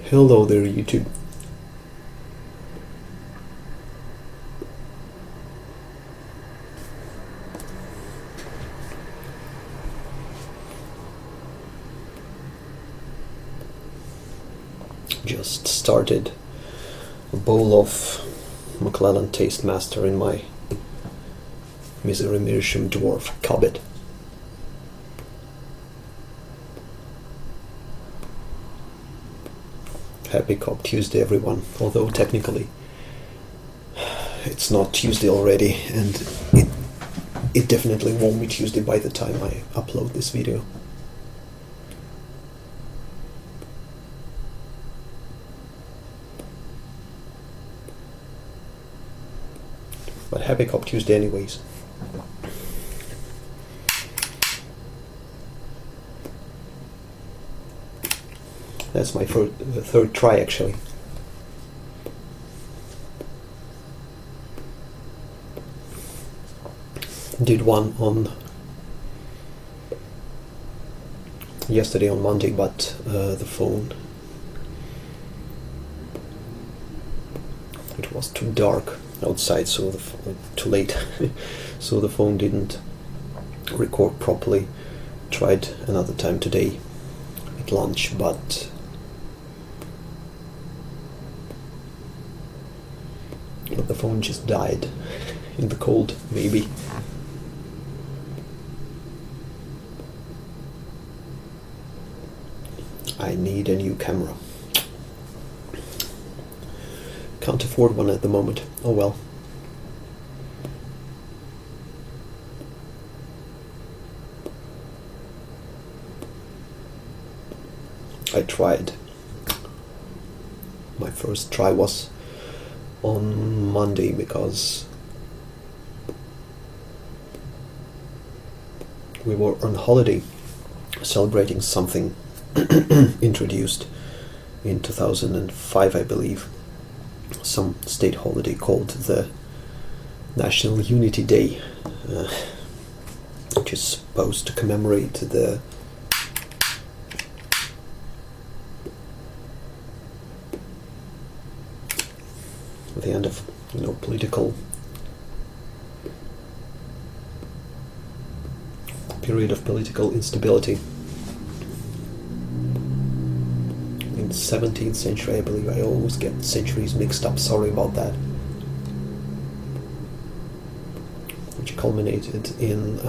Hello there, YouTube. Just started a bowl of McClellan Taste Master in my Misery Meerschaum dwarf cupboard. Happy Cop Tuesday, everyone. Although technically it's not Tuesday already, and it definitely won't be Tuesday by the time I upload this video. But happy Cop Tuesday anyways. That's my third try actually. Did one on yesterday on Monday, but the phone, it was too dark outside, so too late, so the phone didn't record properly. Tried another time today at lunch, but the phone just died in the cold, maybe. I need a new camera. Can't afford one at the moment. Oh well. I tried. My first try was on Monday because we were on holiday celebrating something introduced in 2005, I believe, some state holiday called the National Unity Day, which is supposed to commemorate the end of political period of political instability in the 17th century, I believe. I always get centuries mixed up, sorry about that. Which culminated in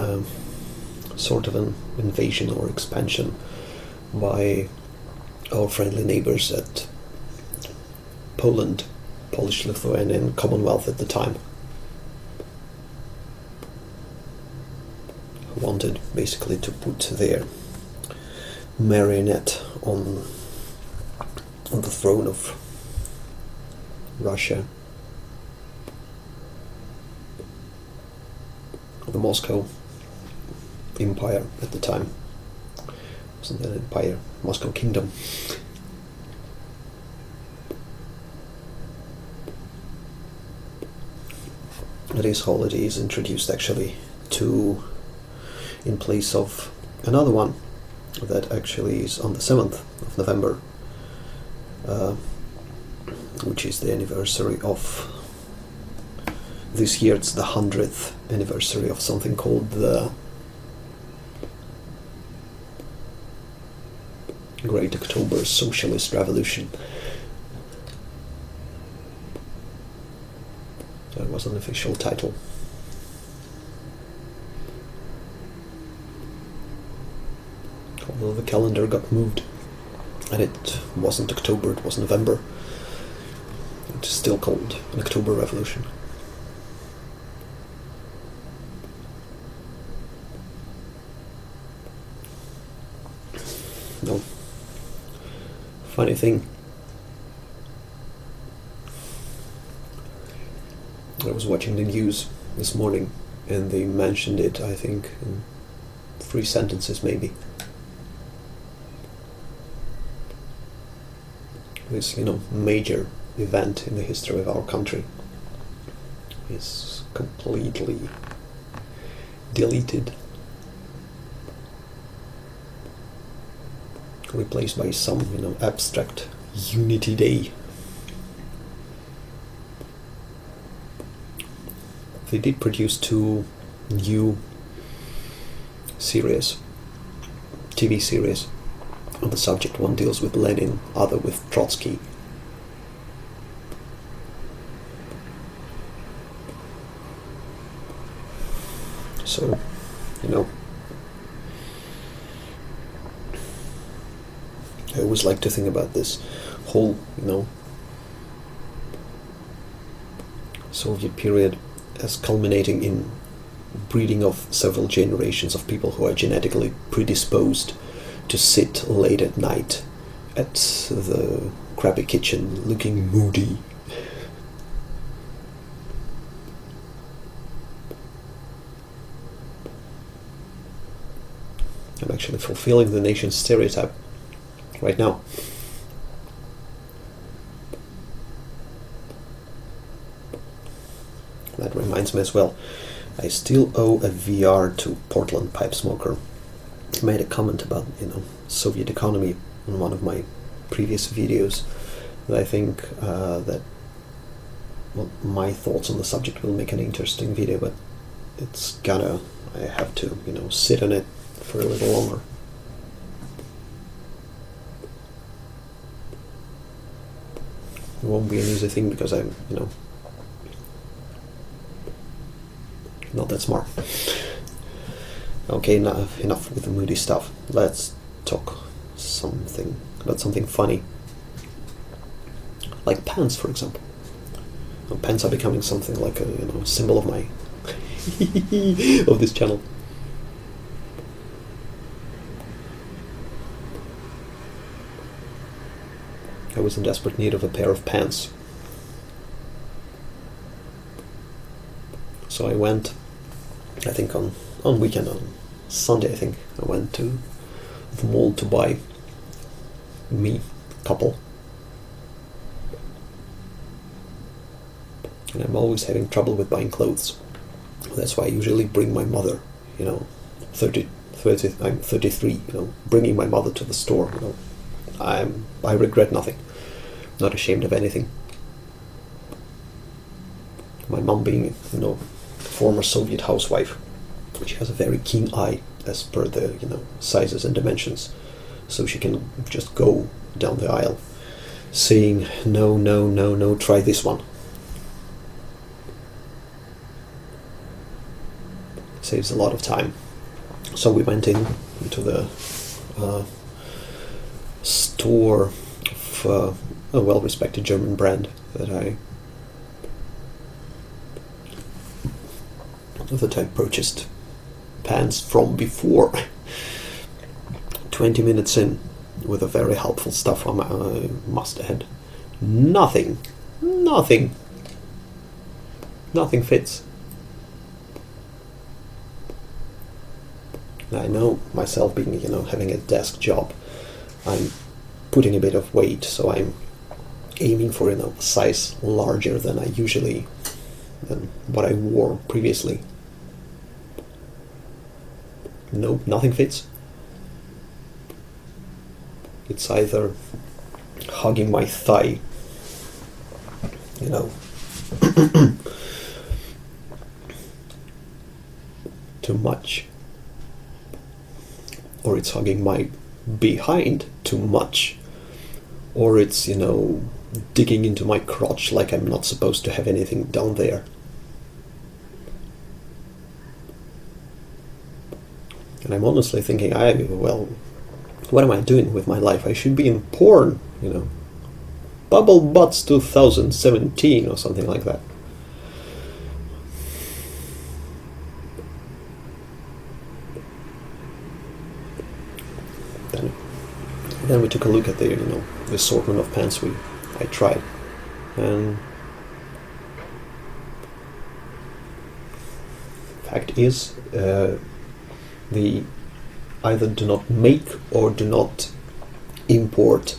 sort of an invasion or expansion by our friendly neighbors at Poland, Polish Lithuanian Commonwealth at the time, who wanted basically to put their marionette on the throne of Russia, the Moscow Empire at the time. Wasn't that an empire? Moscow Kingdom. This holiday is introduced actually in place of another one that actually is on the 7th of November, which is the anniversary of this year. It's the 100th anniversary of something called the Great October Socialist Revolution. That was an official title. Although the calendar got moved and it wasn't October, it was November, it's still called an October Revolution. No. Funny thing, I was watching the news this morning and they mentioned it, I think, in 3 sentences maybe. This, major event in the history of our country is completely deleted, replaced by some, abstract Unity Day. They did produce 2 new series, TV series on the subject. One deals with Lenin, other with Trotsky. So, I always like to think about this whole, Soviet period as culminating in breeding of several generations of people who are genetically predisposed to sit late at night at the crappy kitchen looking moody. I'm actually fulfilling the nation's stereotype right now. That reminds me as well, I still owe a VR to Portland Pipe Smoker. I made a comment about, Soviet economy in one of my previous videos. And I think that my thoughts on the subject will make an interesting video, but I have to, sit on it for a little longer. It won't be an easy thing because I'm, not that smart. Okay, enough with the moody stuff. Let's talk about something funny. Like pants, for example. Pants are becoming something like a symbol of my of this channel. I was in desperate need of a pair of pants. So I went, I think on weekend, on Sunday I think, I went to the mall to buy me a couple. And I'm always having trouble with buying clothes. That's why I usually bring my mother, I'm 33, bringing my mother to the store, I regret nothing. Not ashamed of anything. My mom being, former Soviet housewife, she has a very keen eye as per the, sizes and dimensions. So she can just go down the aisle saying, no, try this one. Saves a lot of time. So we went into the store of a well-respected German brand that I purchased pants from before. 20 minutes in, with a very helpful stuff, I must add. Nothing fits. I know myself being, having a desk job, I'm putting a bit of weight, so I'm aiming for, a size larger than what I wore previously. Nope, nothing fits. It's either hugging my thigh, too much, or it's hugging my behind too much, or it's, digging into my crotch like I'm not supposed to have anything down there. And I'm honestly thinking, what am I doing with my life? I should be in porn, Bubble Butts 2017 or something like that. Then we took a look at the assortment of pants I tried, and fact is, they either do not make or do not import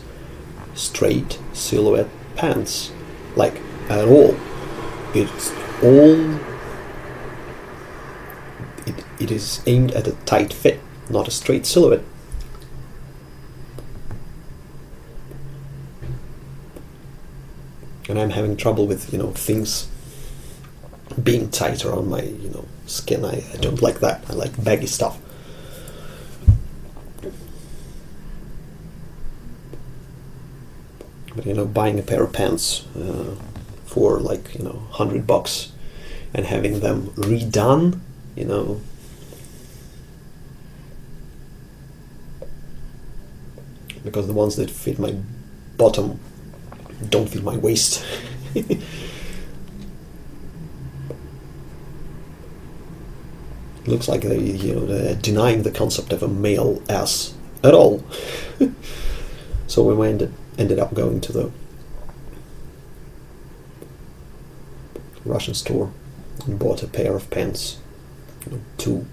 straight silhouette pants, like at all. It's all it is aimed at a tight fit, not a straight silhouette. and I'm having trouble with, things being tighter on my, skin. I don't like that. I like baggy stuff. But buying a pair of pants for like $100 and having them redone, because the ones that fit my bottom don't fit my waist. Looks like they're denying the concept of a male ass at all. So we ended up going to the Russian store and bought a pair of pants, two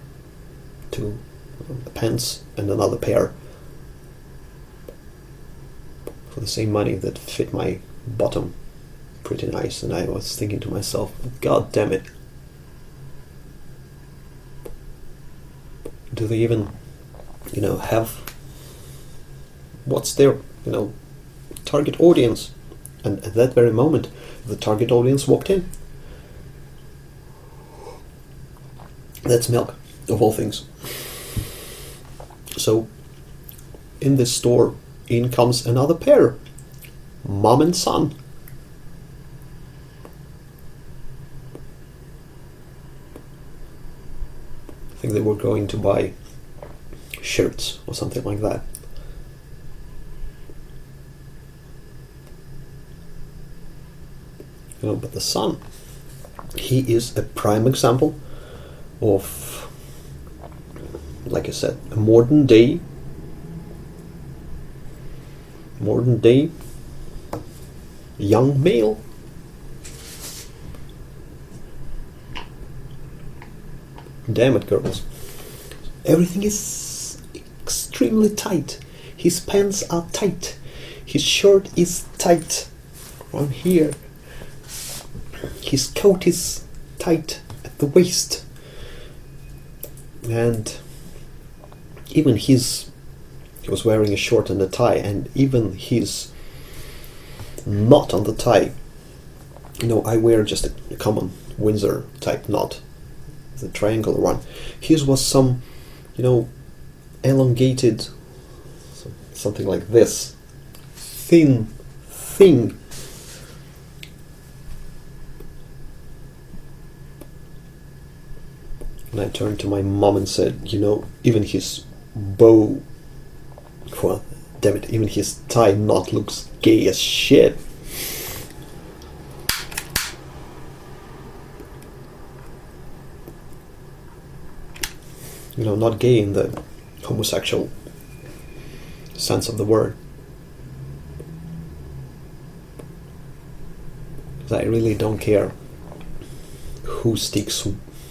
pants and another pair for the same money that fit my bottom pretty nice. And I was thinking to myself, God damn it, do they even have what's their target audience? And at that very moment the target audience walked in. That's milk, of all things. So in this store in comes another pair, mom and son. I think they were going to buy shirts or something like that. But the son, he is a prime example of, like I said, a modern day young male. Damn it, girls. Everything is extremely tight. His pants are tight. His shirt is tight on here. His coat is tight at the waist. And even he was wearing a short and a tie, and even his knot on the tie, I wear just a common Windsor type knot, the triangular one. His was some, elongated, something like this, thin thing. And I turned to my mom and said, even his bow, well, damn it, even his tie knot looks gay as shit. Not gay in the homosexual sense of the word. Because I really don't care who sticks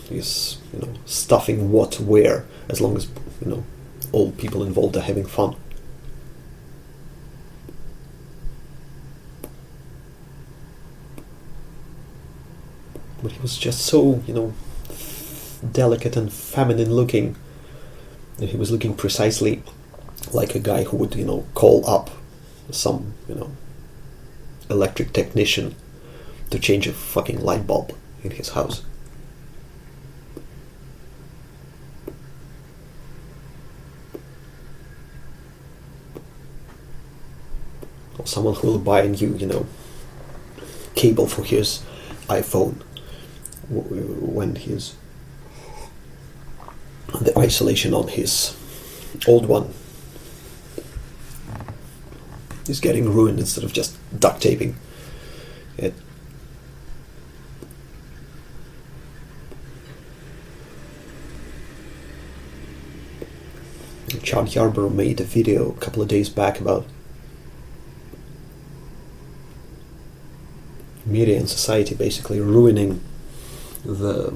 is stuffing what where, as long as all people involved are having fun. But he was just so delicate and feminine looking, and he was looking precisely like a guy who would call up some electric technician to change a fucking light bulb in his house. Someone who will buy a new, cable for his iPhone when the isolation on his old one is getting ruined, instead of just duct taping it. Chad Yarborough made a video a couple of days back about media and society basically ruining the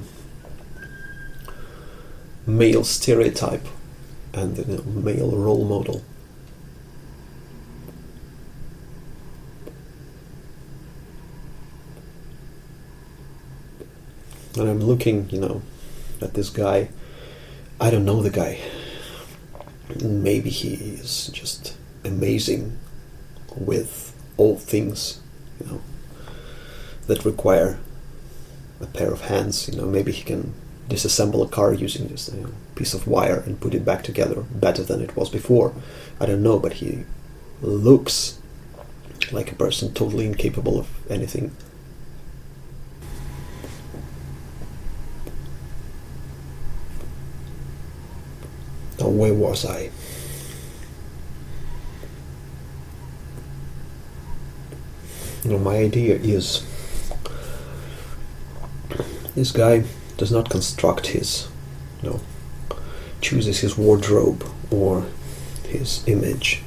male stereotype and the male role model. And I'm looking, at this guy. I don't know the guy. Maybe he is just amazing with all things, that require a pair of hands. Maybe he can disassemble a car using just a piece of wire and put it back together better than it was before. I don't know, but he looks like a person totally incapable of anything. Now, where was I? My idea is this guy does not construct his, chooses his wardrobe or his image.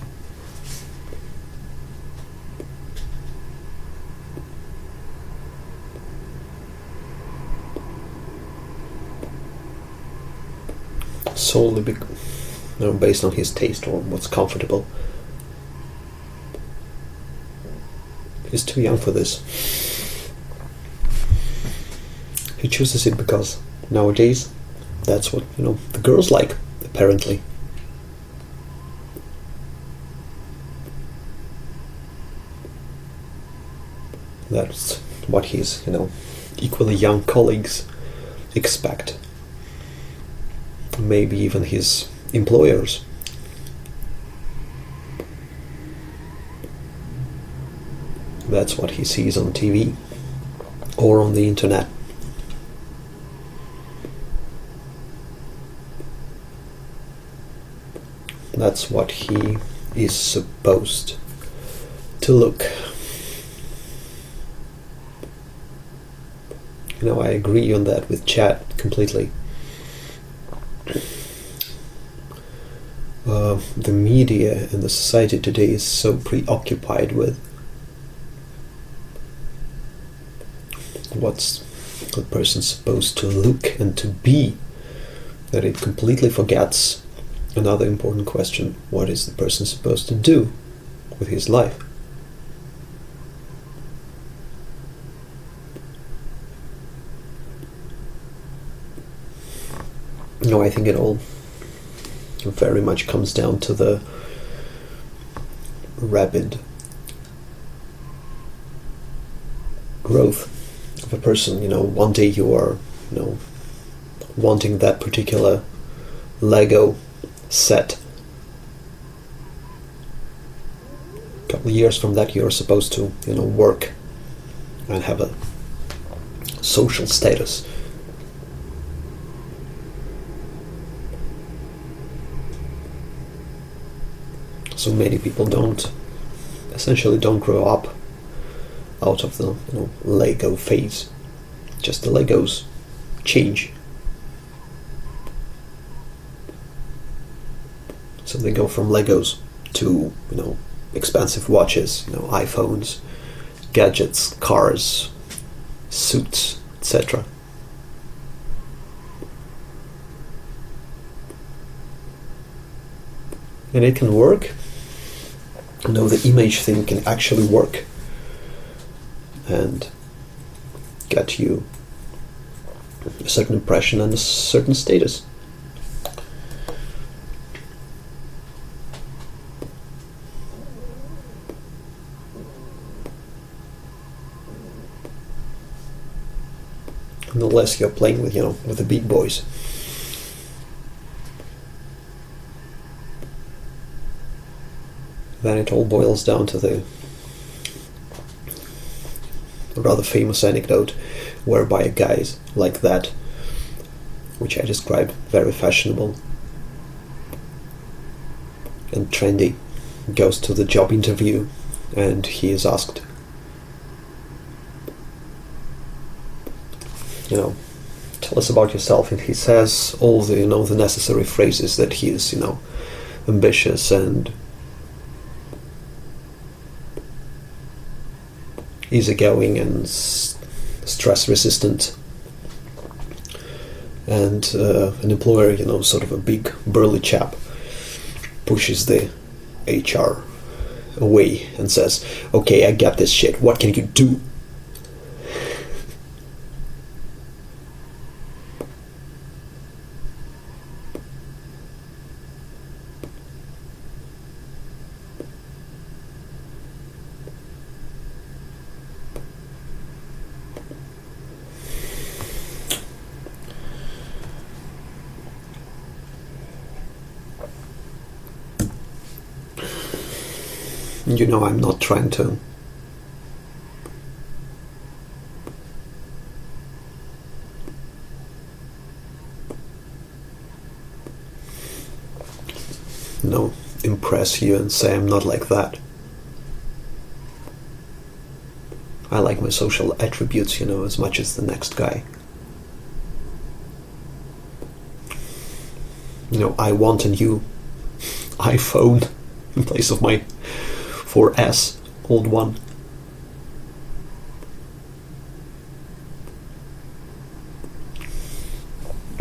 Solely based on his taste or what's comfortable. He's too young for this. He chooses it because nowadays that's what the girls like, apparently. That's what his equally young colleagues expect. Maybe even his employers. That's what he sees on TV or on the internet. That's what he is supposed to look. I agree on that with Chad completely. The media and the society today is so preoccupied with what's the person supposed to look and to be that it completely forgets another important question: what is the person supposed to do with his life? I think it all very much comes down to the rapid growth of a person. One day you are wanting that particular Lego set. A couple of years from that, you're supposed to work and have a social status. So many people essentially don't grow up out of the Lego phase. Just the Legos change. So they go from Legos to expensive watches, iPhones, gadgets, cars, suits, etc. And it can work. The image thing can actually work and get you a certain impression and a certain status. Unless you're playing with with the big boys. Then it all boils down to the rather famous anecdote whereby guys like that, which I described, very fashionable and trendy, goes to the job interview and he is asked, tell us about yourself, and he says all the the necessary phrases that he is ambitious and easygoing and stress resistant, and an employer, sort of a big burly chap, pushes the HR away and says, okay, I got this shit, what can you do? You know, I'm not trying to impress you and say I'm not like that. I like my social attributes, as much as the next guy. I want a new iPhone in place of my 4S, old one.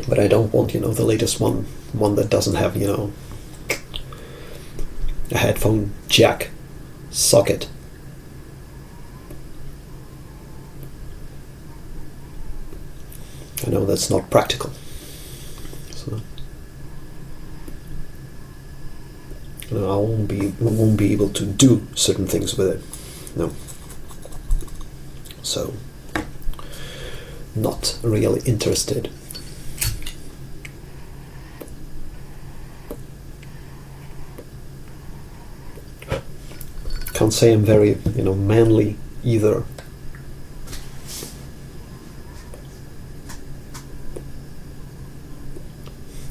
But I don't want, the latest one that doesn't have, a headphone jack socket. I know that's not practical. So, I won't be able to do certain things with it. No. So, not really interested. Can't say I'm very, manly either.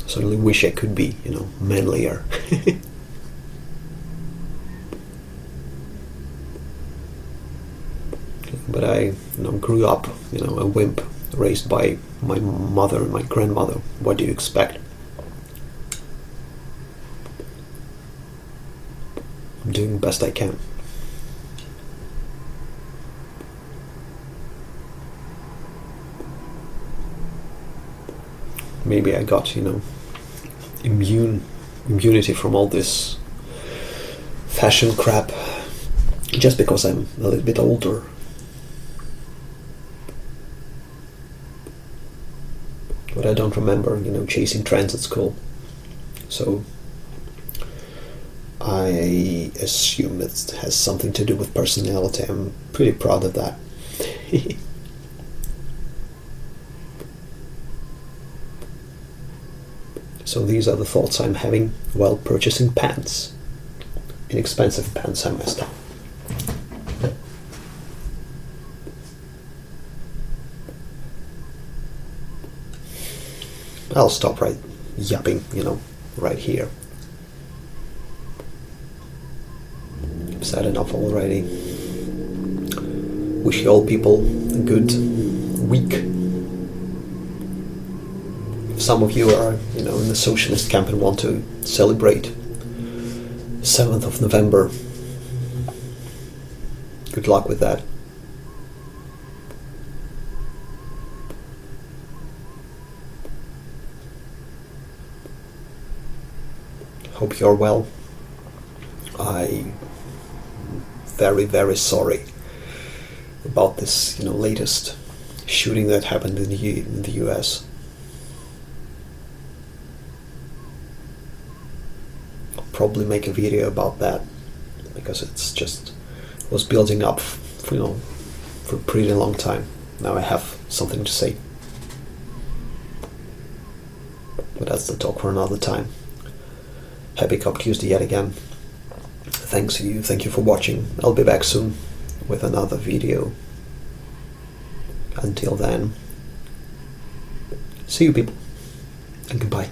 Certainly wish I could be, manlier. But I, grew up, a wimp, raised by my mother and my grandmother. What do you expect? I'm doing the best I can. Maybe I got, immunity from all this fashion crap just because I'm a little bit older. But I don't remember, chasing trends at school. So I assume it has something to do with personality. I'm pretty proud of that. So these are the thoughts I'm having while purchasing pants. Inexpensive pants, I must add. I'll stop right yapping, right here. I've said enough already. Wish you all people a good week. If some of you are, in the socialist camp and want to celebrate 7th of November, good luck with that. Hope you're well. I'm very, very sorry about this, latest shooting that happened in the US. I'll probably make a video about that because it's just was building up, for a pretty long time. Now I have something to say, but that's the talk for another time. Happy Cop Tuesday yet again. Thank you for watching. I'll be back soon with another video. Until then, see you people, and goodbye.